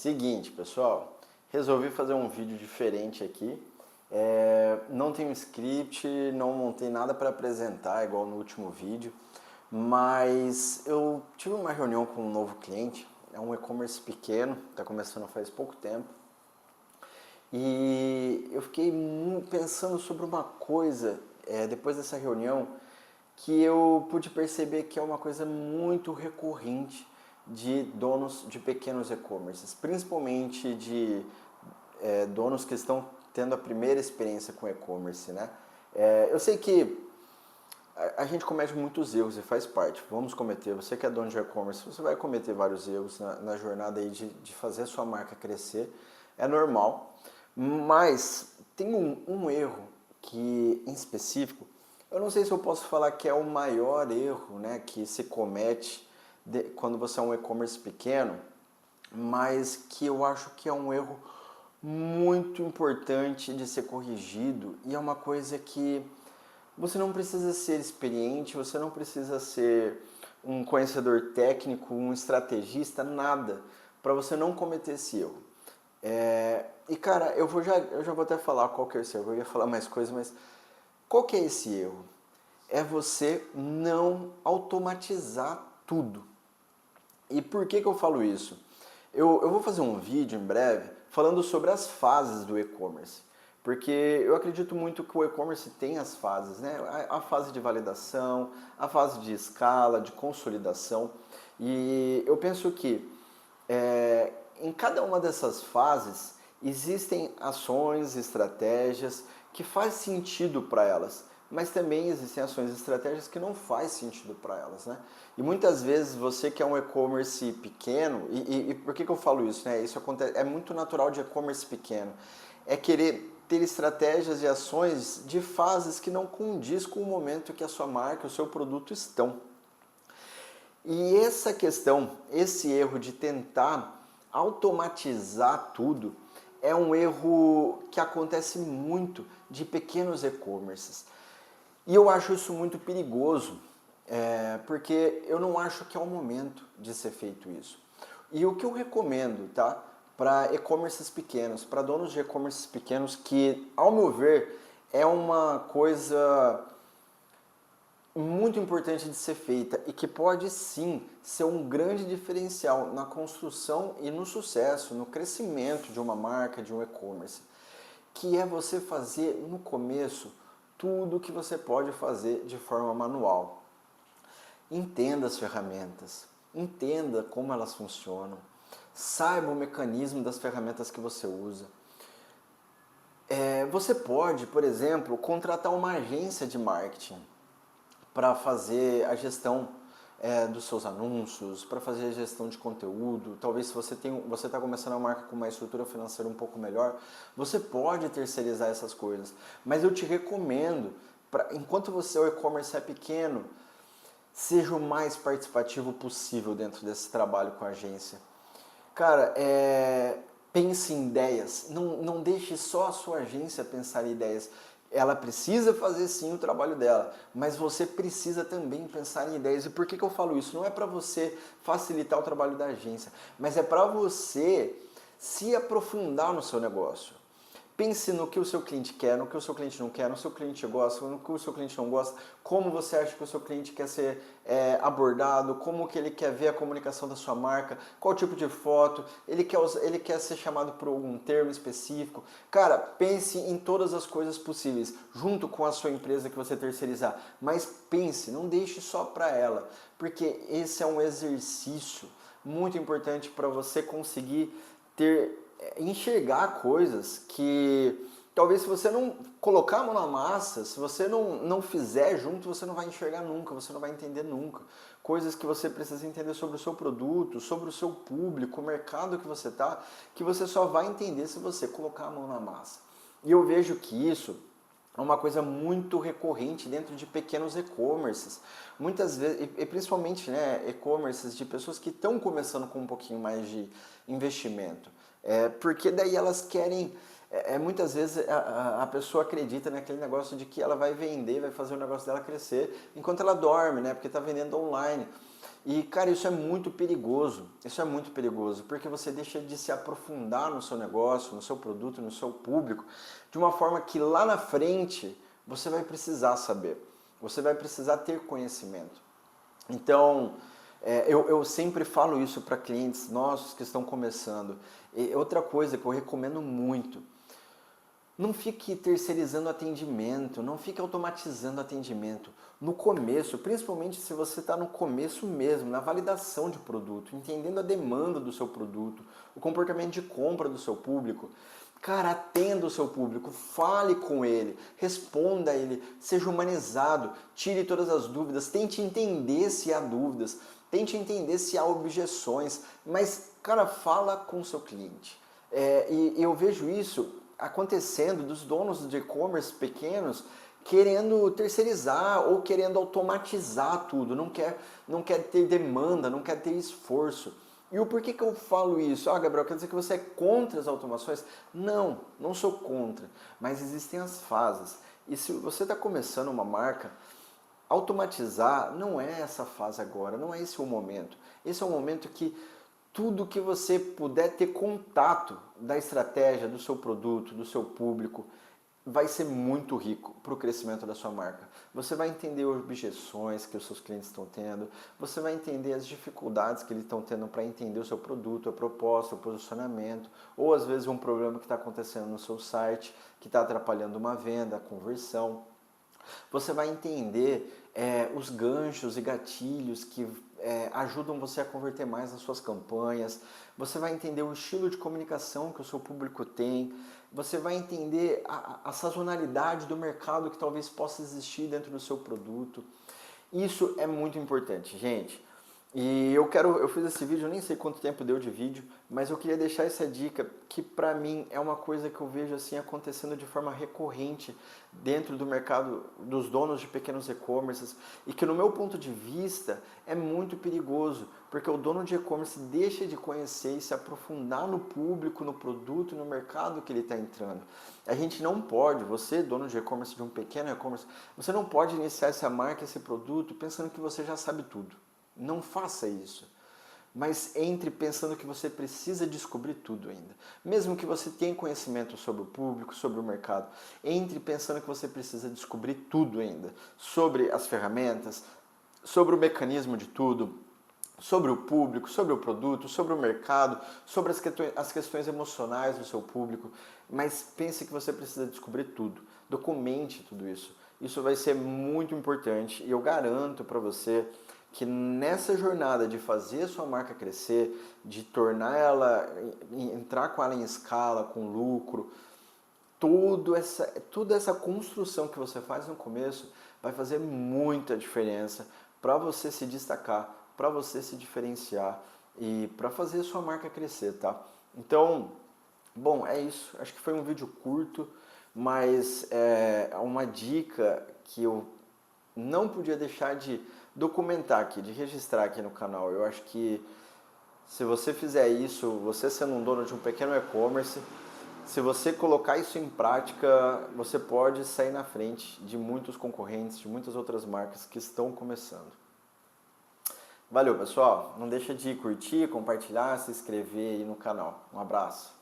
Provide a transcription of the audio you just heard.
Seguinte, pessoal, resolvi fazer um vídeo diferente aqui. Não tenho script, não montei nada para apresentar, igual no último vídeo, mas eu tive uma reunião com um novo cliente, é um e-commerce pequeno, está começando faz pouco tempo, e eu fiquei pensando sobre uma coisa, depois dessa reunião, que eu pude perceber que é uma coisa muito recorrente de donos de pequenos e-commerces, principalmente de donos que estão tendo a primeira experiência com e-commerce, né? Eu sei que a gente comete muitos erros e faz parte, vamos cometer. Você que é dono de e-commerce, você vai cometer vários erros na jornada aí de fazer a sua marca crescer, é normal, mas tem um erro que, em específico, eu não sei se eu posso falar que é o maior erro, né, que se comete quando você é um e-commerce pequeno, mas que eu acho que é um erro muito importante de ser corrigido e é uma coisa que você não precisa ser experiente, você não precisa ser um conhecedor técnico, um estrategista, nada, para você não cometer esse erro. E cara, eu já vou até falar qual que é esse erro, eu ia falar mais coisas, mas qual que é esse erro? É você não automatizar tudo. E por que eu falo isso? Eu vou fazer um vídeo em breve falando sobre as fases do e-commerce. Porque eu acredito muito que o e-commerce tem as fases, né? A fase de validação, a fase de escala, de consolidação. E eu penso que em cada uma dessas fases existem ações, estratégias que faz sentido para elas, mas também existem ações e estratégias que não faz sentido para elas, né? E muitas vezes você que é um e-commerce pequeno, e por que eu falo isso, né? Isso acontece, é muito natural de e-commerce pequeno, é querer ter estratégias e ações de fases que não condiz com o momento que a sua marca, o seu produto estão. E essa questão, esse erro de tentar automatizar tudo, é um erro que acontece muito de pequenos e-commerces. E eu acho isso muito perigoso, porque eu não acho que é o momento de ser feito isso. E o que eu recomendo, tá? Para e-commerces pequenos, para donos de e-commerces pequenos, que, ao meu ver, é uma coisa muito importante de ser feita e que pode sim ser um grande diferencial na construção e no sucesso, no crescimento de uma marca, de um e-commerce, que é você fazer no começo tudo que você pode fazer de forma manual. Entenda as ferramentas, entenda como elas funcionam, saiba o mecanismo das ferramentas que você usa. Você pode, por exemplo, contratar uma agência de marketing para fazer a gestão dos seus anúncios, para fazer a gestão de conteúdo. Talvez se você está começando a marca com uma estrutura financeira um pouco melhor, você pode terceirizar essas coisas. Mas eu te recomendo, enquanto o e-commerce é pequeno, seja o mais participativo possível dentro desse trabalho com a agência. Cara, pense em ideias, não deixe só a sua agência pensar em ideias. Ela precisa fazer sim o trabalho dela, mas você precisa também pensar em ideias. E por que eu falo isso? Não é para você facilitar o trabalho da agência, mas é para você se aprofundar no seu negócio. Pense no que o seu cliente quer, no que o seu cliente não quer, no que o seu cliente gosta, no que o seu cliente não gosta, como você acha que o seu cliente quer ser abordado, como que ele quer ver a comunicação da sua marca, qual tipo de foto, ele quer ser chamado por algum termo específico. Cara, pense em todas as coisas possíveis, junto com a sua empresa que você terceirizar, mas pense, não deixe só para ela, porque esse é um exercício muito importante para você conseguir enxergar coisas que talvez se você não colocar a mão na massa, se você não fizer junto, você não vai enxergar nunca, você não vai entender nunca. Coisas que você precisa entender sobre o seu produto, sobre o seu público, o mercado que você está, que você só vai entender se você colocar a mão na massa. E eu vejo que isso é uma coisa muito recorrente dentro de pequenos e-commerces. Muitas vezes, e principalmente e-commerces de pessoas que estão começando com um pouquinho mais de investimento. Porque daí elas querem, muitas vezes a pessoa acredita naquele negócio de que ela vai vender, vai fazer o negócio dela crescer, enquanto ela dorme, né? Porque está vendendo online. E, cara, isso é muito perigoso. Isso é muito perigoso, porque você deixa de se aprofundar no seu negócio, no seu produto, no seu público, de uma forma que lá na frente você vai precisar saber. Você vai precisar ter conhecimento. Então, eu sempre falo isso para clientes nossos que estão começando. E outra coisa que eu recomendo muito: não fique terceirizando atendimento, não fique automatizando atendimento. No começo, principalmente se você está no começo mesmo, na validação de produto, entendendo a demanda do seu produto, o comportamento de compra do seu público, cara, atenda o seu público, fale com ele, responda a ele, seja humanizado, tire todas as dúvidas, tente entender se há dúvidas, tente entender se há objeções, mas, cara, fala com o seu cliente. E eu vejo isso acontecendo dos donos de e-commerce pequenos querendo terceirizar ou querendo automatizar tudo, não quer ter demanda, não quer ter esforço. E o porquê que eu falo isso? Ah, Gabriel, quer dizer que você é contra as automações? Não, não sou contra, mas existem as fases. E se você está começando uma marca, automatizar não é essa fase agora, não é esse o momento. Esse é o momento que tudo que você puder ter contato da estratégia, do seu produto, do seu público, vai ser muito rico para o crescimento da sua marca. Você vai entender objeções que os seus clientes estão tendo, você vai entender as dificuldades que eles estão tendo para entender o seu produto, a proposta, o posicionamento, ou às vezes um problema que está acontecendo no seu site, que está atrapalhando uma venda, a conversão. Você vai entender os ganchos e gatilhos que ajudam você a converter mais nas suas campanhas. Você vai entender o estilo de comunicação que o seu público tem. Você vai entender a sazonalidade do mercado que talvez possa existir dentro do seu produto. Isso é muito importante, gente. E eu fiz esse vídeo, eu nem sei quanto tempo deu de vídeo, mas eu queria deixar essa dica que pra mim é uma coisa que eu vejo assim acontecendo de forma recorrente dentro do mercado dos donos de pequenos e-commerces e que no meu ponto de vista é muito perigoso, porque o dono de e-commerce deixa de conhecer e se aprofundar no público, no produto, no mercado que ele está entrando. A gente não pode, você dono de e-commerce, de um pequeno e-commerce, você não pode iniciar essa marca, esse produto pensando que você já sabe tudo. Não faça isso. Mas entre pensando que você precisa descobrir tudo ainda. Mesmo que você tenha conhecimento sobre o público, sobre o mercado, entre pensando que você precisa descobrir tudo ainda. Sobre as ferramentas, sobre o mecanismo de tudo, sobre o público, sobre o produto, sobre o mercado, sobre as questões emocionais do seu público. Mas pense que você precisa descobrir tudo. Documente tudo isso. Isso vai ser muito importante e eu garanto para você que nessa jornada de fazer a sua marca crescer, de tornar ela, entrar com ela em escala, com lucro, toda essa construção que você faz no começo vai fazer muita diferença para você se destacar, para você se diferenciar e para fazer a sua marca crescer, tá? Então, bom, é isso. Acho que foi um vídeo curto, mas é uma dica que eu não podia deixar de documentar aqui, de registrar aqui no canal. Eu acho que se você fizer isso, você sendo um dono de um pequeno e-commerce, se você colocar isso em prática, você pode sair na frente de muitos concorrentes, de muitas outras marcas que estão começando. Valeu, pessoal. Não deixa de curtir, compartilhar, se inscrever aí no canal. Um abraço.